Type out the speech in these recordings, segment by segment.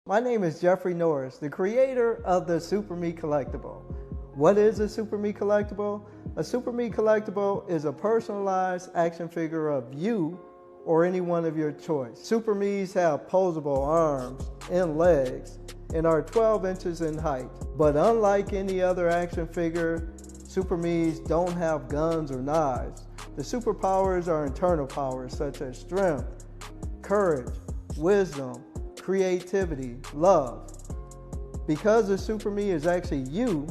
My name is Jeffrey Norris, the creator of the SuperMe Collectible. What is a SuperMe Collectible? A SuperMe Collectible is a personalized action figure of you or anyone of your choice. SuperMes have posable arms and legs and are 12 inches in height. But unlike any other action figure, SuperMes don't have guns or knives. The superpowers are internal powers such as strength, courage, wisdom, creativity, love. Because the SuperMe is actually you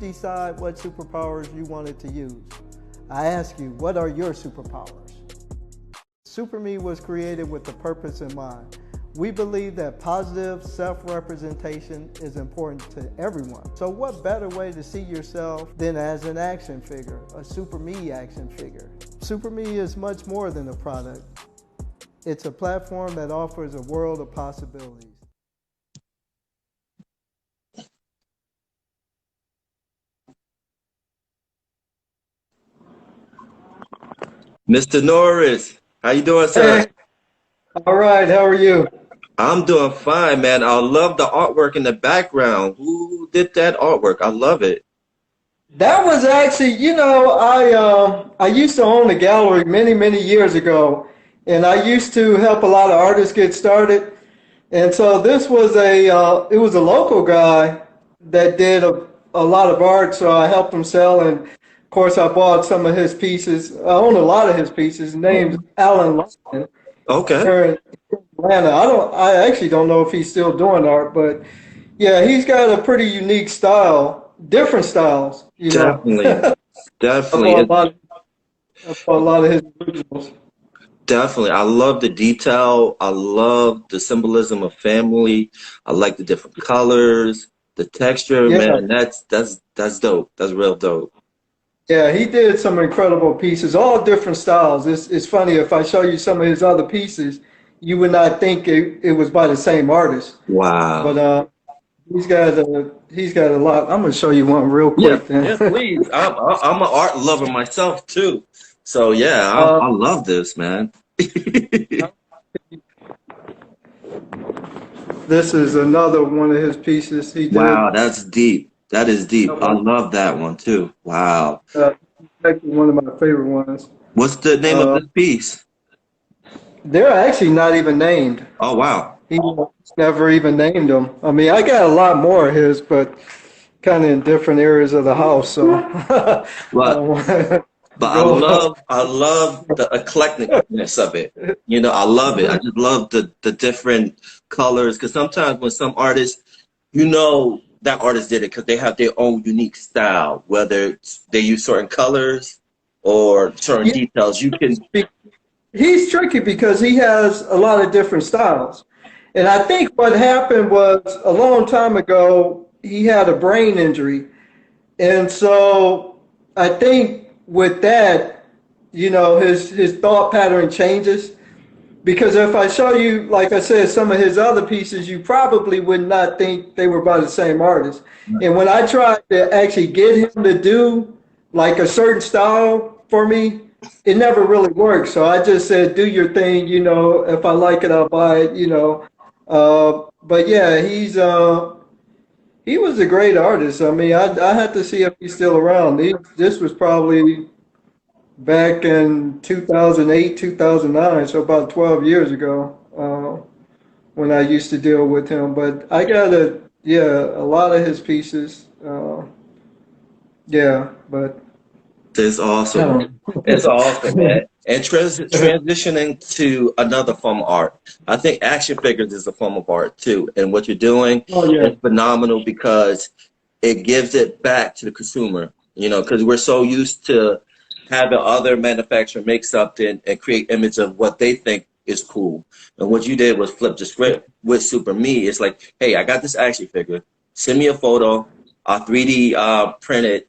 decide what superpowers you want it to use. I ask you, what are your superpowers? SuperMe was created with the purpose in mind. We believe that positive self-representation is important to everyone. So what better way to see yourself than as an action figure, a SuperMe action figure? SuperMe is much more than a product. It's a platform that offers a world of possibilities. Mr. Norris, how you doing, sir? Hey, all right, how are you? I'm doing fine, man. I love the artwork in the background. Who did that artwork? I love it. That was actually, I used to own a gallery many years ago, and I used to help a lot of artists get started. And so this was it was a local guy that did a lot of art, so I helped him sell, and of course I bought some of his pieces. I own a lot of his pieces. His name's Alan Lawson. Okay. Here in Atlanta. I actually don't know if he's still doing art, but yeah, he's got a pretty unique style, different styles, Definitely. I Definitely. bought a lot of his originals. Definitely. I love the detail. I love the symbolism of family. I like the different colors, the texture, Yeah, man. That's dope. That's real dope. yeah, he did some incredible pieces, all different styles. It's funny, if I show you some of his other pieces, you would not think it was by the same artist. But Wow. he's got a lot. I'm gonna show you one real Yeah, quick then. yeah, please. I'm an art lover myself too. So yeah, Uh, I love this, man. this is another one of his pieces he Wow, did. that's deep. That is deep. I love that one too. Wow. Uh, Actually, one of my favorite ones. What's the name of Uh, this piece? they're actually not even named. Oh, wow. He never even named them. I mean, I got a lot more of his, but kind of in different areas of the house, so I But don't want to but go. I love the eclecticness of it. You know, I love it. I just love the different colors because sometimes when some artists, you know, that artist did it because they have their own unique style, whether they use certain colors or certain Yeah, details. You can, he's tricky because he has a lot of different styles. And I think what happened was a long time ago, he had a brain injury. And so I think with that, his thought pattern changes. Because if I show you, like I said, some of his other pieces, you probably would not think they were by the same artist. And when I tried to actually get him to do like a certain style for me, it never really worked. So I just said, do your thing, if. I like it, I'll buy it. But yeah, he was a great artist. I mean, I had to see if he's still around. This was probably back in 2008, 2009, so about 12 years ago, when I used to deal with him. But I got a lot of his pieces. Yeah, but it's I awesome. don't It's awesome, know. man. And transitioning to another form of art. I think action figures is a form of art too. And what you're doing Oh, yeah. is phenomenal because it gives it back to the consumer, you know, because we're so used to having other manufacturer make something and create image of what they think is cool. And what you did was flip the script with Super Me. It's like, hey, I got this action figure. Send me a photo. I'll 3D print it,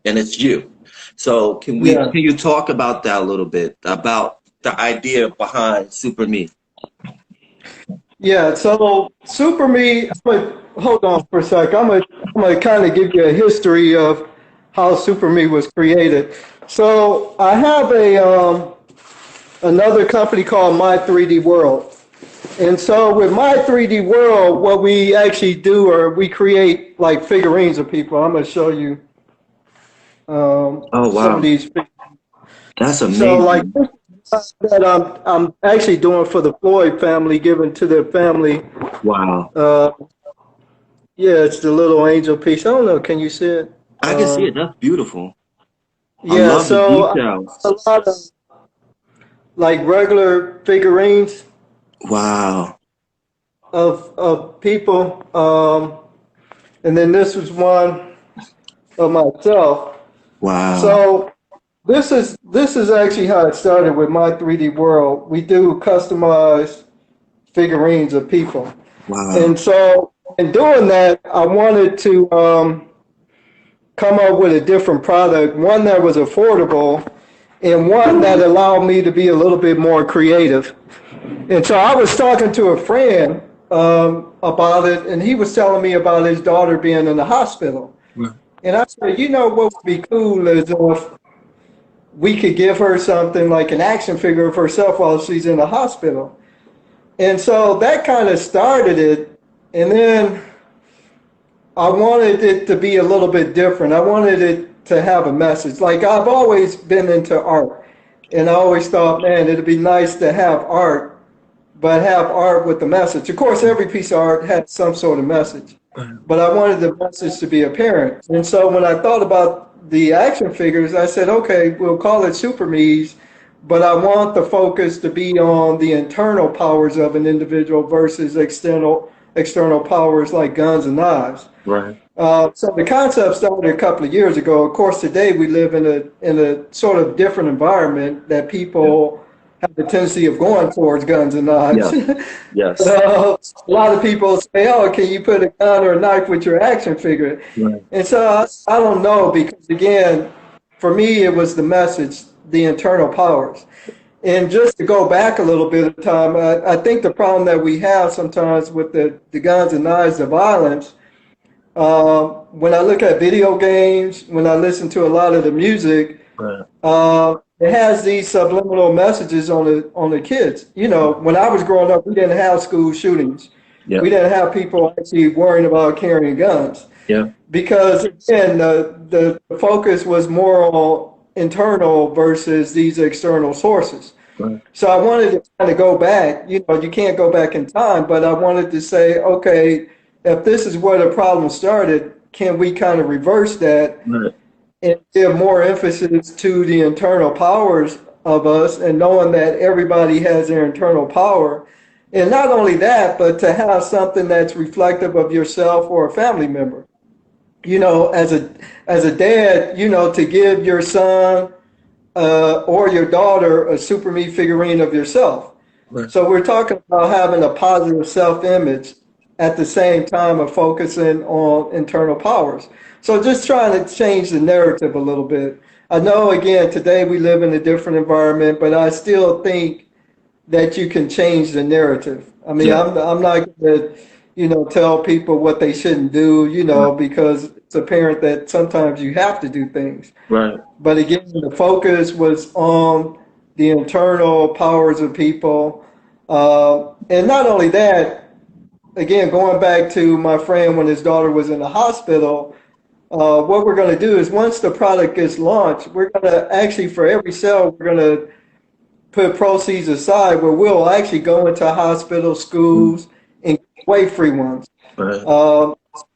and it's you. So Yeah. can you talk about that a little bit about the idea behind Super Me? Yeah, so Super Me, hold on for a sec. I'm gonna kind of give you a history of how Super Me was created. So I have another company called My 3D World, And so with my 3D world, what we actually do, or we create like figurines of people. I'm going to show you Oh some of wow, these. that's So like amazing. that I'm actually doing for the Floyd family, given to their family. Wow, Uh, yeah, it's the little angel piece. I don't know. Can you see it? I can see it. That's beautiful. I Yeah. love the So I details. have a lot of like regular figurines Wow, of people. And then this was one of myself. wow, So this is actually how it started with my 3D world. We do customized figurines of people, wow. and so in doing that, I wanted to come up with a different product, one that was affordable, and one that allowed me to be a little bit more creative. And so I was talking to a friend about it, and he was telling me about his daughter being in the hospital. And I said, you know what would be cool is if we could give her something like an action figure of herself while she's in the hospital. And so that kind of started it. And then I wanted it to be a little bit different. I wanted it to have a message. Like I've always been into art. And I always thought, man, it'd be nice to have art, but have art with a message. Of course, every piece of art has some sort of message. But I wanted the message to be apparent. And so when I thought about the action figures, I said, okay, we'll call it Super Me's, but I want the focus to be on the internal powers of an individual versus external powers like guns and knives. Right. So the concept started a couple of years ago. Of course, today we live in a sort of different environment that Yeah. people have the tendency of going towards guns and knives. Yeah. Yes. A lot of people say, "Oh, can you put a gun or a knife with your action figure?" Right. And so I don't know because again, for me, it was the message, the internal powers. And just to go back a little bit of time, I think the problem that we have sometimes with the guns and knives, the violence, when I look at video games, when I listen to a lot of the music, Right. it has these subliminal messages on the kids. You know, when I was growing up, we didn't have school shootings. Yeah. We didn't have people actually worrying about carrying guns Yeah. because again, the focus was more on internal versus these external sources. Right. So I wanted to kind of go back. You know, you can't go back in time, but I wanted to say, okay, if this is where the problem started, can we kind of reverse that Right. and give more emphasis to the internal powers of us and knowing that everybody has their internal power? And not only that, but to have something that's reflective of yourself or a family member. You know, as a dad, you know, to give your son or your daughter a Super Me figurine of yourself. Right. So we're talking about having a positive self-image at the same time of focusing on internal powers. So just trying to change the narrative a little bit. I know, again, today we live in a different environment, but I still think that you can change the narrative. I mean, Yeah. I'm not going to, you know, tell people what they shouldn't do, you know, because it's apparent that sometimes you have to do things. Right. But again, the focus was on the internal powers of people. And not only that, again, going back to my friend when his daughter was in the hospital, what we're going to do is once the product gets launched, we're going to actually, for every sale, we're going to put proceeds aside where we'll actually go into hospitals, schools, and give away free ones. Right.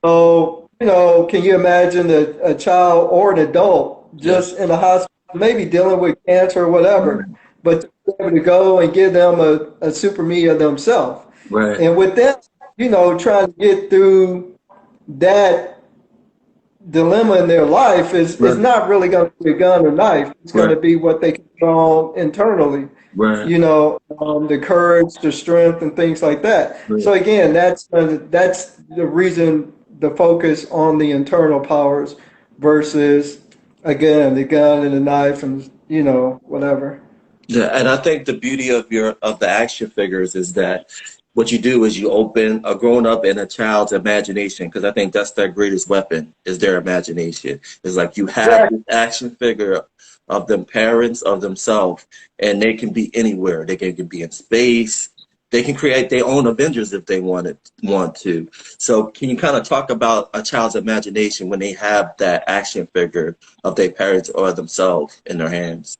So, you know, can you imagine a child or an adult just in a hospital, maybe dealing with cancer or whatever, but to be able to go and give them a Super Me of themselves. Right. And with that, you know, trying to get through that dilemma in their life is not really going to be a gun or knife. It's going to be what they can control internally. Right. You know, the courage, the strength, and things like that. Right. So again, that's the reason, the focus on the internal powers versus again the gun and the knife and you know whatever. Yeah, and I think the beauty of the action figures is that what you do is you open a grown up and a child's imagination, because I think that's their greatest weapon is their imagination. It's like you have this action figure of them parents of themselves, and they can be anywhere. They can be in space, They can create their own Avengers if they want to. So can you kind of talk about a child's imagination when they have that action figure of their parents or themselves in their hands?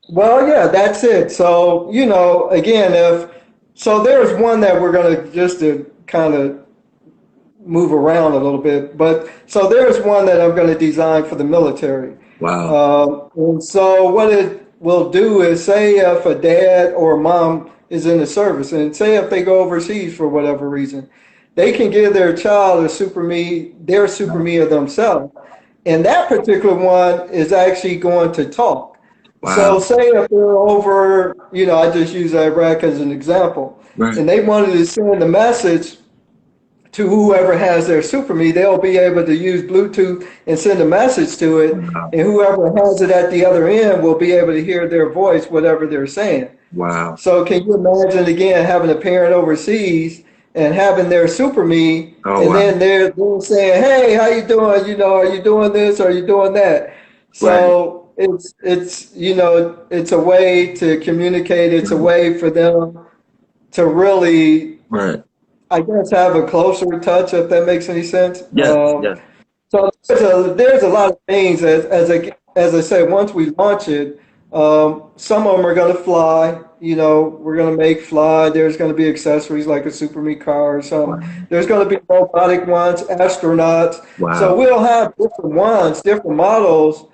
Well, yeah, that's it. So, again, so there's one that we're going to just to kind of move around a little bit. But so there's one that I'm going to design for the military. Wow. And so what it will do is say if a dad or a mom is in the service, and say if they go overseas for whatever reason, they can give their child a super me, their super me of themselves. And that particular one is actually going to talk. So Wow. say if they're over, I just use Iraq as an example, Right. and they wanted to send a message to whoever has their super me, they'll be able to use Bluetooth and send a message to it, Wow. and whoever has it at the other end will be able to hear their voice, whatever they're saying. Wow. So can you imagine again having a parent overseas and having their super me, Oh, and wow. then they're saying, "Hey, how you doing? Are you doing this? Are you doing that?" Right. So it's a way to communicate. It's a way for them to really, Right. I guess, have a closer touch, if that makes any sense. Yes. Yes. So there's a lot of things as I say. Once we launch it, some of them are going to fly. We're going to make fly. There's going to be accessories like a Super Me car or something. Wow. There's going to be robotic ones, astronauts. So Wow. we'll have different ones, different models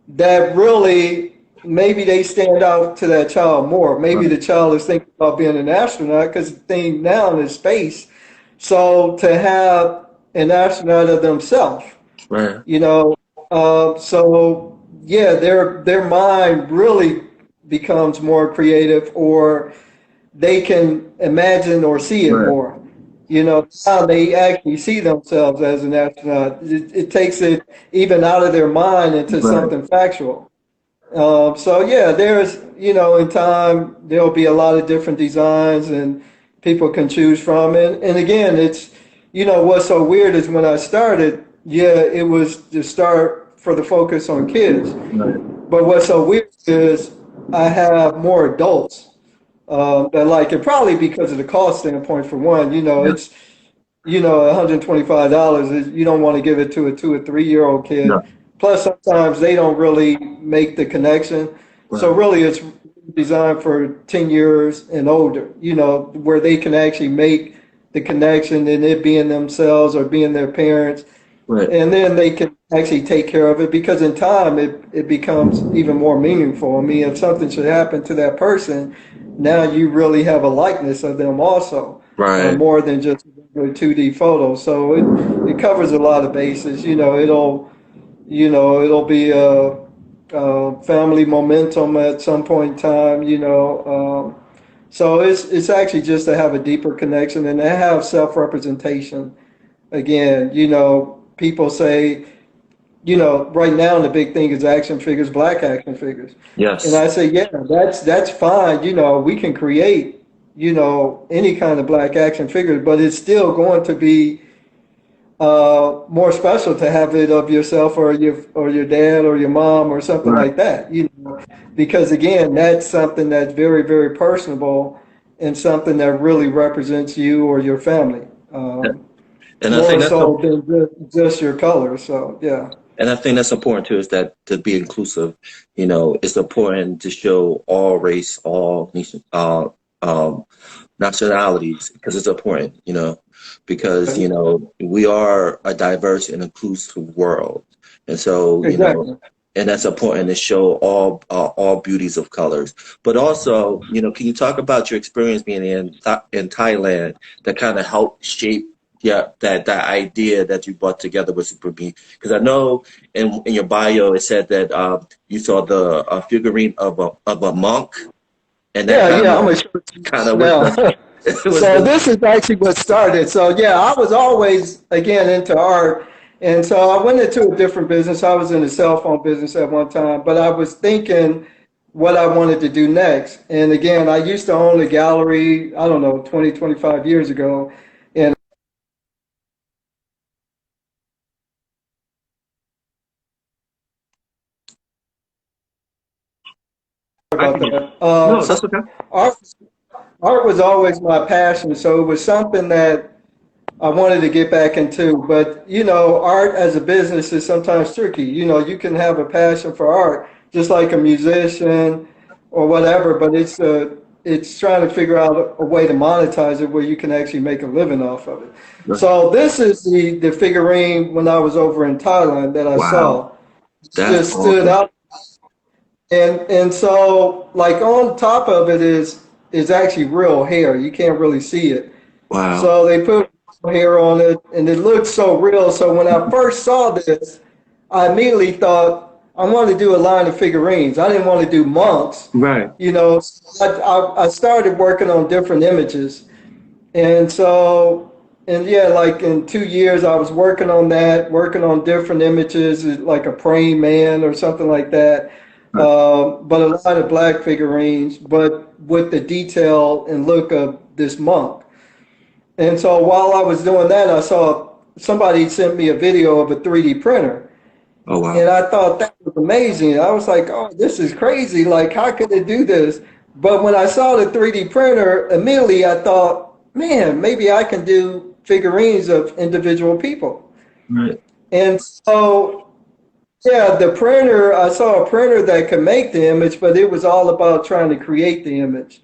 that really maybe they stand out to that child more. Maybe Right. the child is thinking about being an astronaut because the thing now is space. So to have an astronaut of themselves, Right. so yeah, their mind really becomes more creative, or they can imagine or see it Right. more. Now they actually see themselves as an astronaut. It takes it even out of their mind into Right. something factual. So yeah, there's, in time, there'll be a lot of different designs and people can choose from. And again, it's, what's so weird is when I started, yeah, it was to start for the focus on kids. Right. But what's so weird is I have more adults that like it, probably because of the cost standpoint for one. Yeah. It's, $125. You don't want to give it to a 2 or 3 year old kid. No. Plus, sometimes they don't really make the connection. So Right. really, it's designed for 10 years and older. Where they can actually make the connection and it being themselves or being their parents, Right. and then they can actually take care of it because in time it becomes even more meaningful. I mean, if something should happen to that person, now you really have a likeness of them also, Right. more than just a 2D photo. So it covers a lot of bases. It'll be a family momentum at some point in time. So it's actually just to have a deeper connection and to have self-representation. Again, people say, right now the big thing is action figures, black action figures. And Yes. I say, yeah, that's fine. We can create, any kind of black action figure, but it's still going to be more special to have it of yourself or your dad or your mom or something Right. like that. Because again, that's something that's very, very personable and something that really represents you or your family. And I More think that's so than just your color. So yeah. And I think that's important too, is that to be inclusive, it's important to show all race, all nation, nationalities, because it's important, because, we are a diverse and inclusive world. And so, Exactly. and that's important to show all beauties of colors. But also, can you talk about your experience being in Thailand that kind of helped shape, yeah, that idea that you brought together with Super Me? Because I know in your bio it said that you saw the figurine of a monk, and that Yeah, yeah, I'm gonna show it to you kind right of was now. the it was So the this is actually what started. So yeah, I was always again into art, and so I went into a different business. I was in the cell phone business at one time, but I was thinking what I wanted to do next. And again, I used to own a gallery, I don't know, 20, 25 years ago, and I about can hear. that. No, So that's okay. art art was always my passion, so it was something that I wanted to get back into. But you know, art as a business is sometimes tricky. You know, you can have a passion for art, just like a musician or whatever, but it's trying to figure out a way to monetize it where you can actually make a living off of it. Right. So this is the figurine when I was over in Thailand that I Wow, saw. It that's just stood awesome. out. And so like on top of it is actually real hair. You can't really see it. Wow. So they put hair on it and it looked so real. So when I first saw this, I immediately thought I wanted to do a line of figurines. I didn't want to do monks. Right. You know, so I started working on different images. And so, and yeah, like in 2 years, I was working on that, working on different images, like a praying man or something like that. Right. But a lot of black figurines, but with the detail and look of this monk. And so while I was doing that, I saw somebody sent me a video of a 3D printer. Oh wow. And I thought that was amazing. I was like, oh, this is crazy. Like, how could it do this? But when I saw the 3D printer, immediately I thought, man, maybe I can do figurines of individual people. Right. And so, yeah, the printer, I saw a printer that could make the image, but it was all about trying to create the image.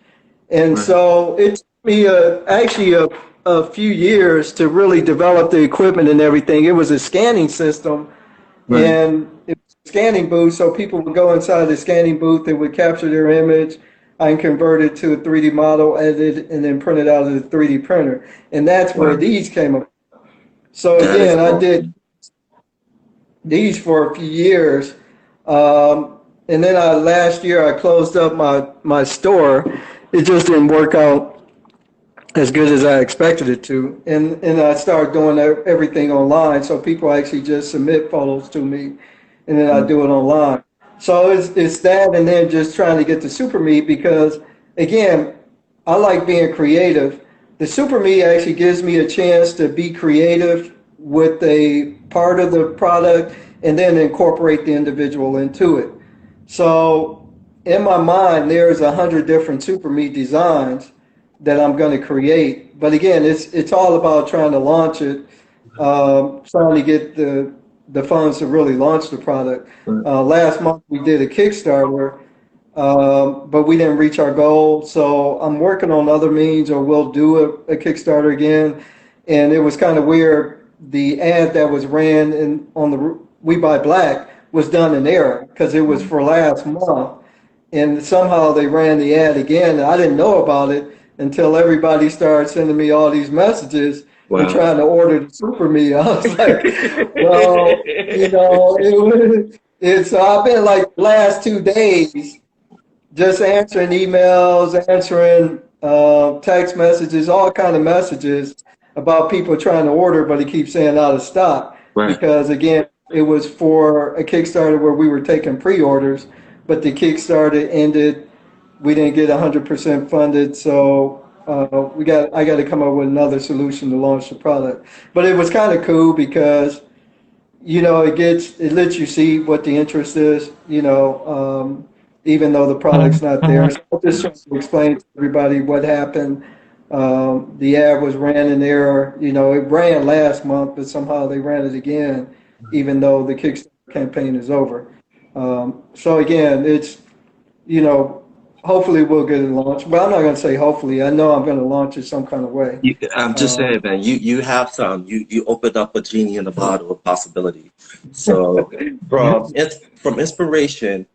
And Right. so it took me actually a few years to really develop the equipment and everything. It was a scanning system Right. and it was a scanning booth, so people would go inside the scanning booth, they would capture their image and convert it to a 3D model, edit it, and then print it out of the 3D printer. And that's where Wow. these came up. So That is again, I did awesome. these for a few years. And then last year I closed up my store. It just didn't work out as good as I expected it to. And I started doing everything online. So people actually just submit photos to me and then I Right. do it online. So it's that and then just trying to get to SuperMe because again, I like being creative. The SuperMe actually gives me a chance to be creative with a part of the product and then incorporate the individual into it. So in my mind, there's 100 different SuperMe designs that I'm going to create. But again, it's all about trying to launch it, trying to get the funds to really launch the product. Right. Last month we did a Kickstarter, but we didn't reach our goal. So I'm working on other means, or we'll do a Kickstarter again. And it was kind of weird. The ad that was ran on the We Buy Black was done in error because it was for last month. And somehow they ran the ad again. And I didn't know about it until everybody started sending me all these messages and Wow. trying to order the Super Me. I was like, well, you know, it's I've been like the last 2 days just answering emails, answering text messages, all kind of messages about people trying to order, but it keeps saying out of stock Right. because again, it was for a Kickstarter where we were taking pre-orders, but the Kickstarter ended. We didn't get 100% funded, so I got to come up with another solution to launch the product. But it was kind of cool because you know, it lets you see what the interest is, you know, even though the product's not there. So I'm just trying to explain to everybody what happened. The ad was ran in error. You know, it ran last month, but somehow they ran it again, even though the Kickstarter campaign is over. So again, it's, you know, hopefully we'll get it launched. But I'm not going to say hopefully. I know I'm going to launch it some kind of way. I'm just saying, man. You have some. You opened up a genie in the bottle of possibility. So from inspiration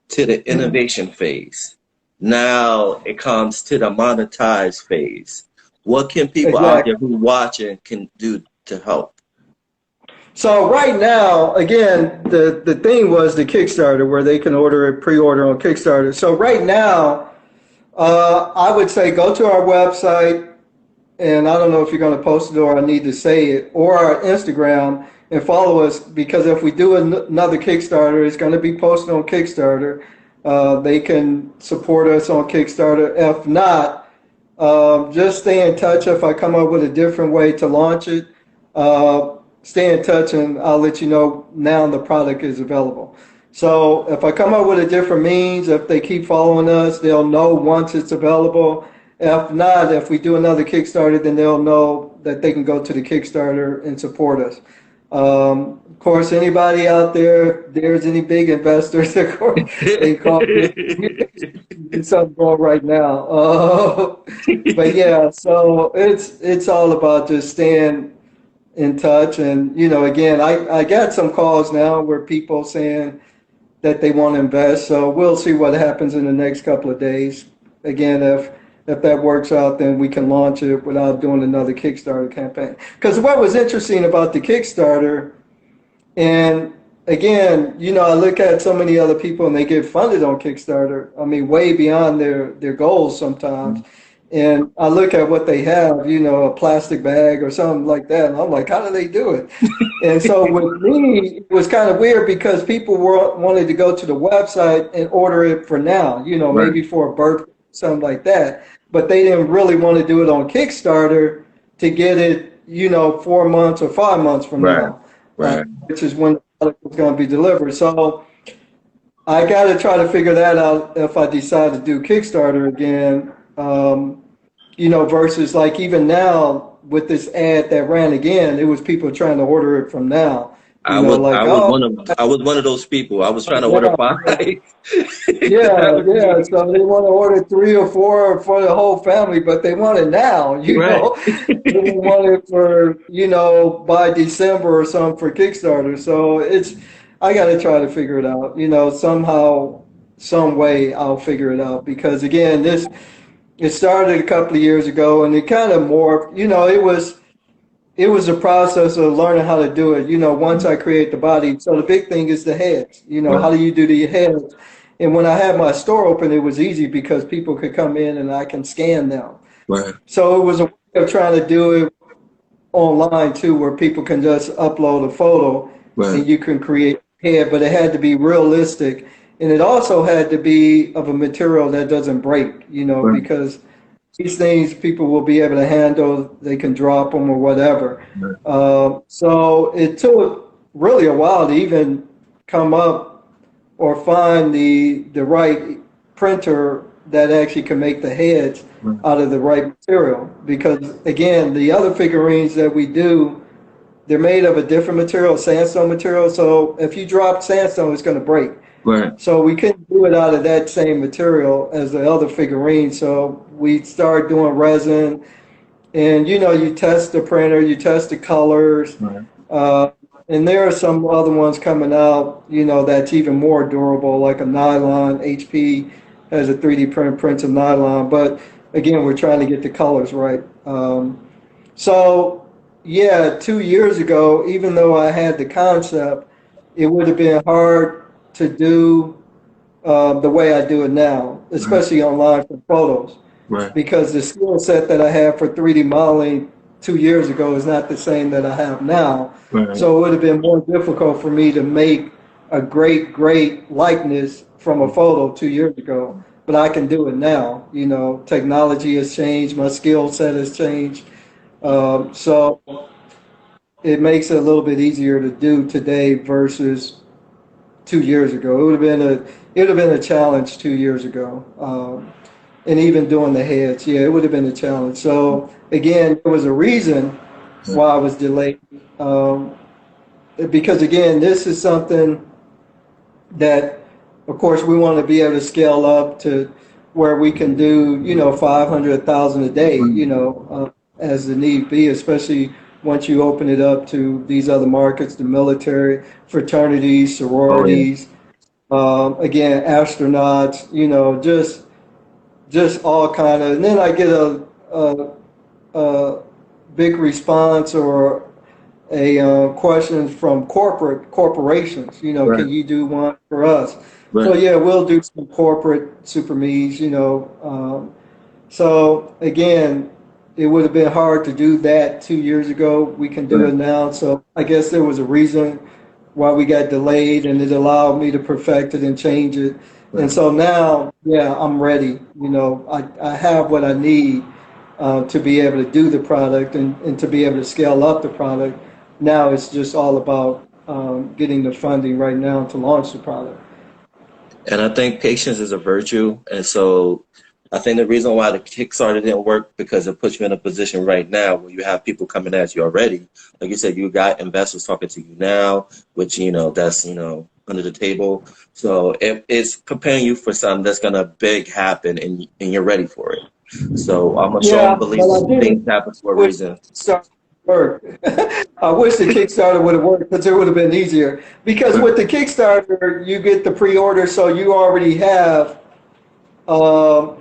to the innovation phase, now it comes to the monetize phase. What can people out Exactly. there who watching can do to help? So right now, again, the thing was the Kickstarter where they can order it, pre-order on Kickstarter. So right now, I would say go to our website, and I don't know if you're going to post it or I need to say it, or our Instagram, and follow us because if we do another Kickstarter, it's going to be posted on Kickstarter. They can support us on Kickstarter. If not, just stay in touch. If I come up with a different way to launch it, stay in touch and I'll let you know now the product is available. So if I come up with a different means, if they keep following us, they'll know once it's available. If not, if we do another Kickstarter, then they'll know that they can go to the Kickstarter and support us. Of course, anybody out there, if there's any big investors, of course, they call me. It's something going right now. But yeah, so it's all about just staying in touch. And, again, I got some calls now where people saying that they want to invest. So we'll see what happens in the next couple of days. Again, if that works out, then we can launch it without doing another Kickstarter campaign. Because what was interesting about the Kickstarter, and again, I look at so many other people and they get funded on Kickstarter. I mean, way beyond their goals sometimes. And I look at what they have, a plastic bag or something like that. And I'm like, how do they do it? And so with me, it was kind of weird because people wanted to go to the website and order it for now, Right. maybe for a birthday, something like that. But they didn't really want to do it on Kickstarter to get it, 4 months or 5 months from Right. now, Right. which is when the product was going to be delivered. So I got to try to figure that out if I decide to do Kickstarter again. Versus like even now with this ad that ran again, it was people trying to order it from now. I was Like, I was oh, one of I was one of those people. I was trying to order now, 5. That yeah, was yeah. me. So they want to order 3 or 4 for the whole family, but they want it now, Right. They don't want it for, by December or something for Kickstarter. So I got to try to figure it out, somehow, some way I'll figure it out because again, it started a couple of years ago and it kind of morphed, it was a process of learning how to do it, once I create the body. So the big thing is the heads, how Right. do you do the heads? And when I had my store open, it was easy because people could come in and I can scan them. Right. So it was a way of trying to do it online too, where people can just upload a photo Right. and you can create a head, but it had to be realistic. And it also had to be of a material that doesn't break, Right. because these things people will be able to handle, they can drop them or whatever. Right. So it took really a while to even come up or find the right printer that actually can make the heads Right. out of the right material. Because again, the other figurines that we do, they're made of a different material, sandstone material. So if you drop sandstone, it's going to break. Right. So we couldn't do it out of that same material as the other figurines. So we started doing resin, and you test the printer, you test the colors, Right. uh, and there are some other ones coming out, that's even more durable, like a nylon. HP has a 3D prints of nylon, but again, we're trying to get the colors right. So yeah, 2 years ago, even though I had the concept, it would have been hard to do the way I do it now, Right. especially online for photos, Right. because the skill set that I have for 3D modeling 2 years ago is not the same that I have now. Right. So it would have been more difficult for me to make a great likeness from a photo 2 years ago. But I can do it now. Technology has changed, my skill set has changed. So it makes it a little bit easier to do today versus 2 years ago. It would have been a challenge 2 years ago. And even doing the heads, yeah, it would have been a challenge. So again, there was a reason why I was delayed. Because again, this is something that, of course, we want to be able to scale up to where we can do, 500,000 a day, as the need be, especially once you open it up to these other markets, the military, fraternities, Oh yeah. sororities, again, astronauts, just all kind of, and then I get a big response or a questions from corporations, Right. can you do one for us? So Right. yeah, we'll do some corporate SuperMe's, so again, it would have been hard to do that 2 years ago. We can do Right. it now. So I guess there was a reason why we got delayed, and it allowed me to perfect it and change it. And Right. so now, yeah, I'm ready. I have what I need to be able to do the product and to be able to scale up the product. Now it's just all about getting the funding right now to launch the product. And I think patience is a virtue. And so I think the reason why the Kickstarter didn't work because it puts you in a position right now where you have people coming at you already. Like you said, you got investors talking to you now, which, that's, under the table. So it's preparing you for something that's going to big happen and you're ready for it. So I'm a Yeah, strong but believer I things do happen for a wish reason. Kickstarter worked. I wish the Kickstarter would have worked because it would have been easier. Because But, with the Kickstarter, you get the pre-order, so you already have um,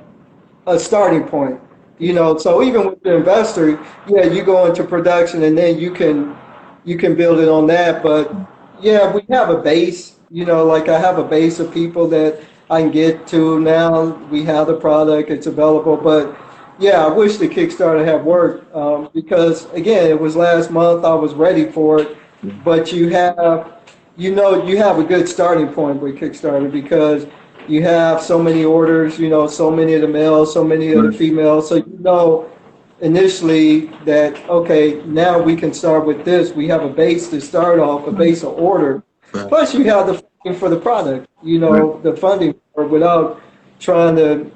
a starting point. So even with the investor, yeah, you go into production and then you can build it on that. But yeah, we have a base. Like I have a base of people that I can get to now. We have the product; it's available. But yeah, I wish the Kickstarter had worked because again, it was last month. I was ready for it, but you have a good starting point with Kickstarter because you have so many orders, so many of the males, so many of the females. So initially that, okay, now we can start with this. We have a base to start off, a base of order. Plus you have the funding for the product, the funding for it without trying to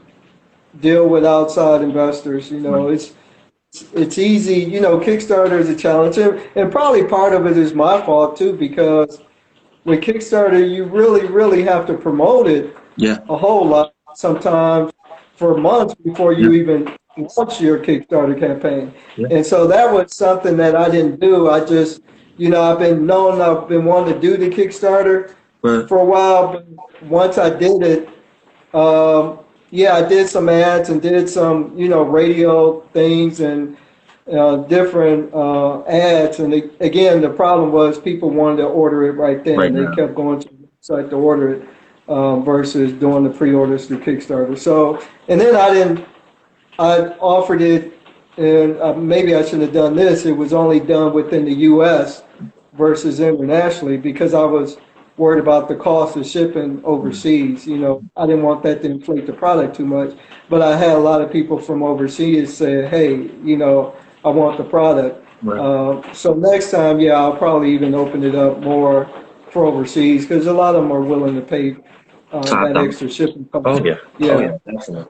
deal with outside investors. It's easy, Kickstarter is a challenge. And probably part of it is my fault too, because with Kickstarter, you really, really have to promote it yeah. a whole lot, sometimes for months before you even launch your Kickstarter campaign. Yeah. And so that was something that I didn't do. I just, I've been wanting to do the Kickstarter for a while, but once I did it, yeah, I did some ads and did some, radio things and different ads. And again, the problem was people wanted to order it right then. Right They now. kept going to the website to order it versus doing the pre-orders through Kickstarter. So, and then I offered it, and maybe I shouldn't have done this. It was only done within the U.S. versus internationally because I was worried about the cost of shipping overseas. I didn't want that to inflate the product too much. But I had a lot of people from overseas say, hey, I want the product. So next time, yeah, I'll probably even open it up more for overseas because a lot of them are willing to pay that extra shipping cost. Oh yeah. Yeah. Oh yeah,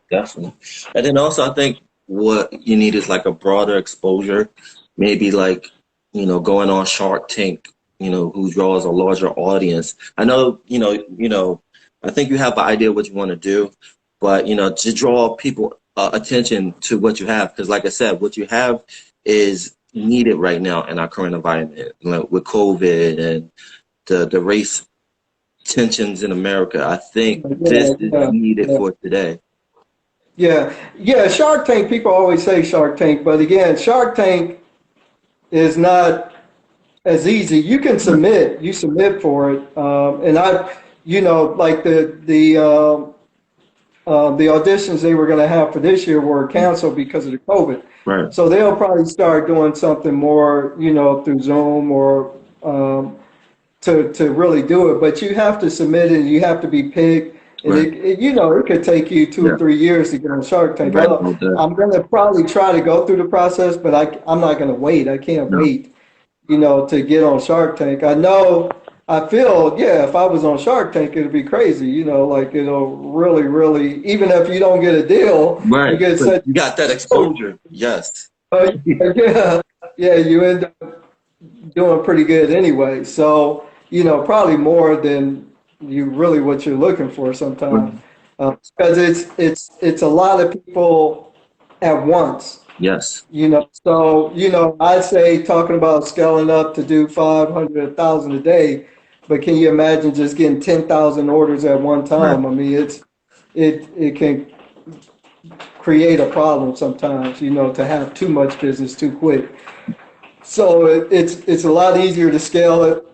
definitely. And then also I think what you need is like a broader exposure, maybe like, going on Shark Tank, who draws a larger audience. I know, I think you have an idea what you want to do, but to draw people attention to what you have, because like I said, what you have is needed right now in our current environment, like with COVID and the race tensions in America. I think this is needed for today. Yeah, Shark Tank, people always say Shark Tank, but again, Shark Tank is not as easy. You can you submit for it. And like the auditions they were going to have for this year were canceled because of the COVID. Right. So they'll probably start doing something more, through Zoom or to really do it. But you have to submit it. You have to be picked. And it could take you 2 or 3 years to get on Shark Tank. I'm going to probably try to go through the process, but I'm not going to wait. I can't wait, to get on Shark Tank. I feel, if I was on Shark Tank, it'd be crazy, like it'll really, really, even if you don't get a deal, right. You got that exposure. Yes. You end up doing pretty good anyway. So, probably more than what you're looking for sometimes, because it's a lot of people at once. Yes. So I'd say talking about scaling up to do 500, 1,000 a day, but can you imagine just getting 10,000 orders at one time? I mean, it can create a problem sometimes, to have too much business too quick. So it's a lot easier to scale it.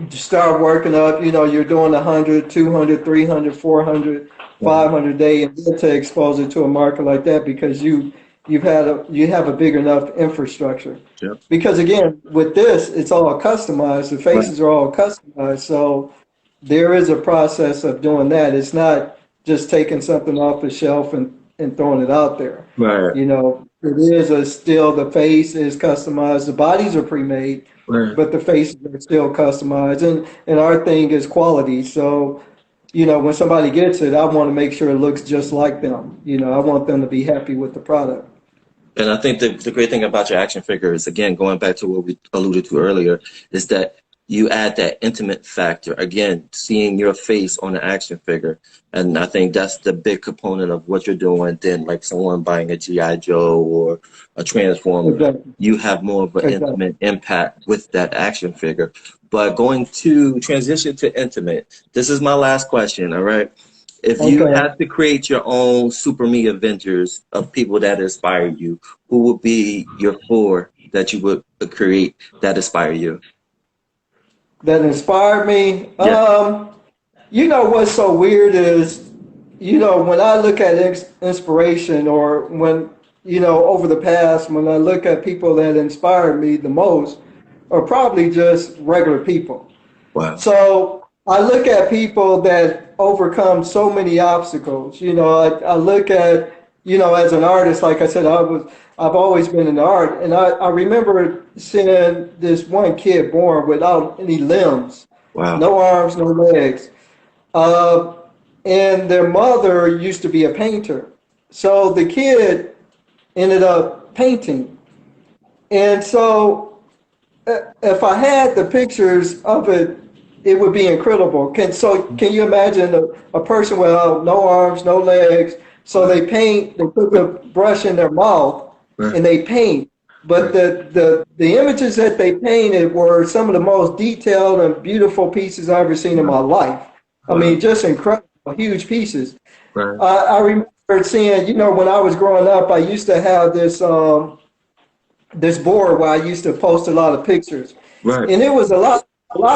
Start working up, you're doing 100, 200, 300, 400, 500 a day, and then to expose it to a market like that because you have a big enough infrastructure. Yep. Because again, with this, it's all customized. The faces are all customized. So there is a process of doing that. It's not just taking something off the shelf and throwing it out there. Right. It is still the face is customized. The bodies are pre-made. Right. But the faces are still customized, and our thing is quality. So, you know, when somebody gets it, I want to make sure it looks just like them. You know, I want them to be happy with the product. And I think the great thing about your action figure is, again, going back to what we alluded to earlier, is that you add that intimate factor. Again, seeing your face on the action figure. And I think that's the big component of what you're doing than like someone buying a G.I. Joe or a Transformer. Exactly. You have more of an intimate impact with that action figure. But going to transition to intimate, this is my last question, all right? If you had to create your own SuperMe Avengers of people that inspire you, who would be your 4 that you would create that inspire you? That inspired me. Yeah. You know what's so weird is, you know, when I look at inspiration, or when, you know, over the past, when I look at people that inspired me the most, are probably just regular people. Wow. So I look at people that overcome so many obstacles. You know, I look at, you know, as an artist, like I said, I've always been in art, and I remember seeing this one kid born without any limbs, Wow. no arms, no legs, and their mother used to be a painter. So the kid ended up painting, and so if I had the pictures of it, it would be incredible. Can you imagine a person without no arms, no legs? So they paint, they put the brush in their mouth, Right. and they paint. But the images that they painted were some of the most detailed and beautiful pieces I've ever seen in my life. I mean, just incredible, huge pieces. Right. I remember seeing, you know, when I was growing up, I used to have this board where I used to post a lot of pictures. Right. And it was a lot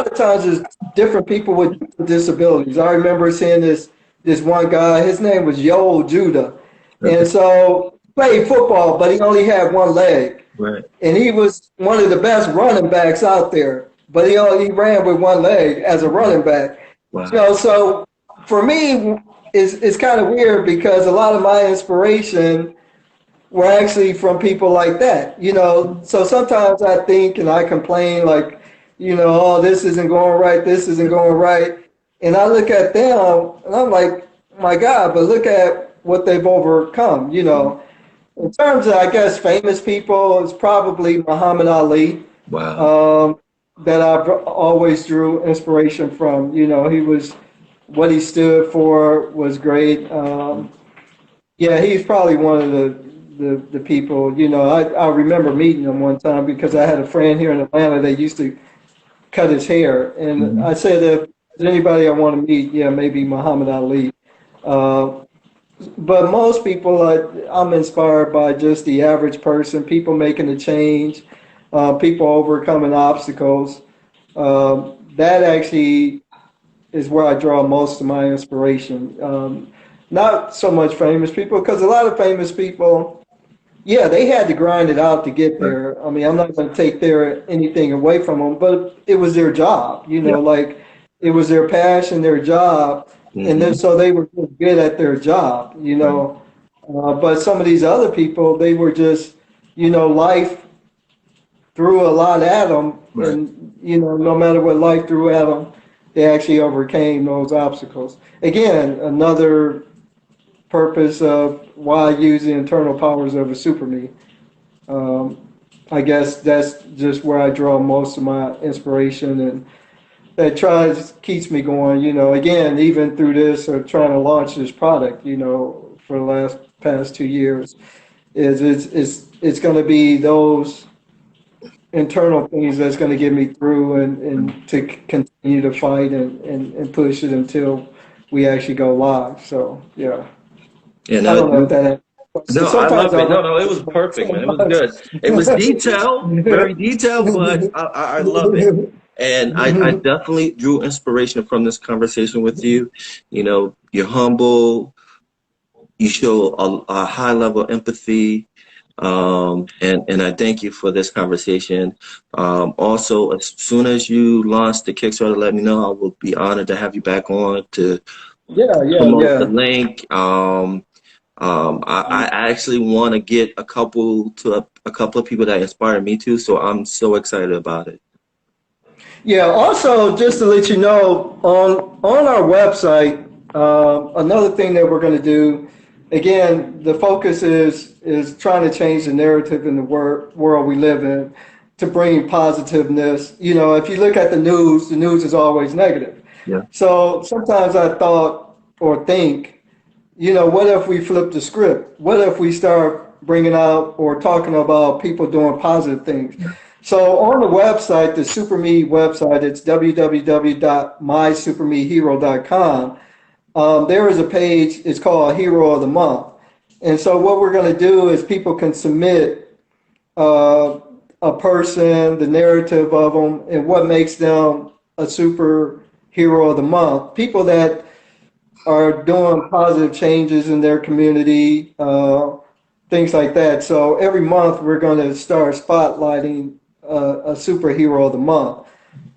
of times it's different people with disabilities. I remember seeing this one guy, his name was Yo Judah. And so he played football, but he only had one leg. Right. And he was one of the best running backs out there, but he ran with one leg as a running back. Wow. You know, so for me, it's kind of weird because a lot of my inspiration were actually from people like that, you know. So sometimes I think and I complain, like, you know, oh, this isn't going right, this isn't going right. And I look at them and I'm like, my God, but look at what they've overcome, you know. In terms of, I guess, famous people, it's probably Muhammad Ali. Wow. That I've always drew inspiration from. You know, what he stood for was great. Yeah, he's probably one of the people, you know. I remember meeting him one time because I had a friend here in Atlanta that used to cut his hair. And I said, if there's anybody I want to meet, yeah, maybe Muhammad Ali. But most people, I'm inspired by just the average person, people making a change, people overcoming obstacles. That actually is where I draw most of my inspiration. Not so much famous people, because a lot of famous people, yeah, they had to grind it out to get there. I mean, I'm not going to take anything away from them, but it was their job, you know, like it was their passion, their job. And then so they were good at their job, you know. But some of these other people, they were just, you know, life threw a lot at them. Right. And, you know, no matter what life threw at them, they actually overcame those obstacles. Again, another purpose of why I use the internal powers of a SuperMe. I guess that's just where I draw most of my inspiration, and that keeps me going, you know. Again, even through this, or trying to launch this product, you know, for the past 2 years, it's going to be those internal things that's going to get me through, and to continue to fight and push it until we actually go live. So yeah. Yeah, I don't know if that. No, I love it. No, it was perfect, man. It was good. It was detailed, very detailed, but I love it. And I definitely drew inspiration from this conversation with you. You know, you're humble. You show a high level of empathy. And I thank you for this conversation. Also, as soon as you launch the Kickstarter, let me know. I will be honored to have you back on to promote the link. I actually want to get a couple of people that inspire me too, so I'm so excited about it. Yeah. Also, just to let you know, on our website, another thing that we're going to do, again, the focus is trying to change the narrative in the world we live in to bring positiveness. You know, if you look at the news is always negative. Yeah. So sometimes I thought or think, you know, what if we flip the script? What if we start bringing out or talking about people doing positive things? So on the website, the SuperMe website, it's www.mysupermehero.com. There is a page, it's called Hero of the Month. And so what we're going to do is people can submit a person, the narrative of them, and what makes them a superhero of the month. People that are doing positive changes in their community, things like that. So every month we're going to start spotlighting a superhero of the month.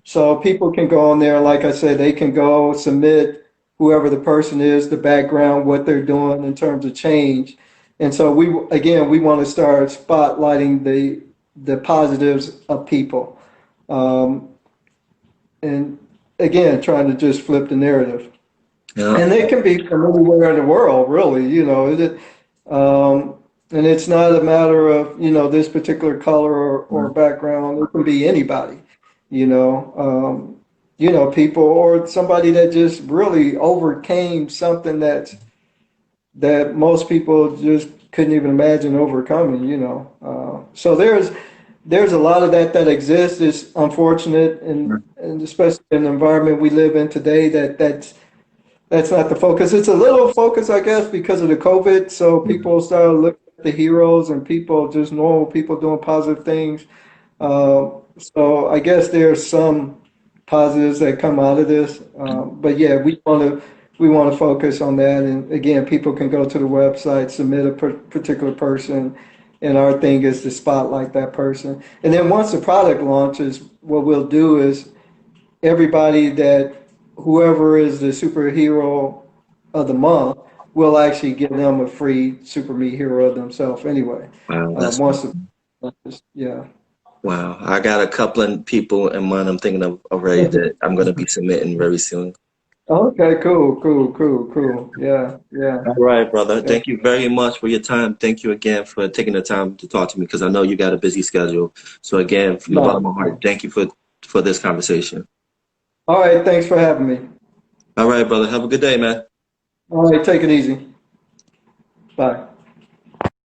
So people can go on there, like I said, they can go submit whoever the person is, the background, what they're doing in terms of change. And so we want to start spotlighting the positives of people. And again, trying to just flip the narrative. Yeah. And it can be from anywhere in the world, really, you know. And it's not a matter of, you know, this particular color or background. It can be anybody, you know. People or somebody that just really overcame something that most people just couldn't even imagine overcoming, you know. So there's a lot of that exists. It's unfortunate, and especially in the environment we live in today, that's not the focus. It's a little focus, I guess, because of the COVID. So people started looking at the heroes and people, just normal people doing positive things. So I guess there's some positives that come out of this. But yeah, we want to focus on that. And again, people can go to the website, submit a particular person, and our thing is to spotlight that person. And then once the product launches, what we'll do is whoever is the superhero of the month, we'll actually give them a free SuperMe hero themselves anyway. Wow. Yeah. Wow. I got a couple of people in mind I'm thinking of already that I'm going to be submitting very soon. Okay, cool. Yeah. All right, brother. Thank you very much for your time. Thank you again for taking the time to talk to me because I know you got a busy schedule. So again, from the bottom of my heart, thank you for this conversation. All right. Thanks for having me. All right, brother. Have a good day, man. All right. Take it easy. Bye.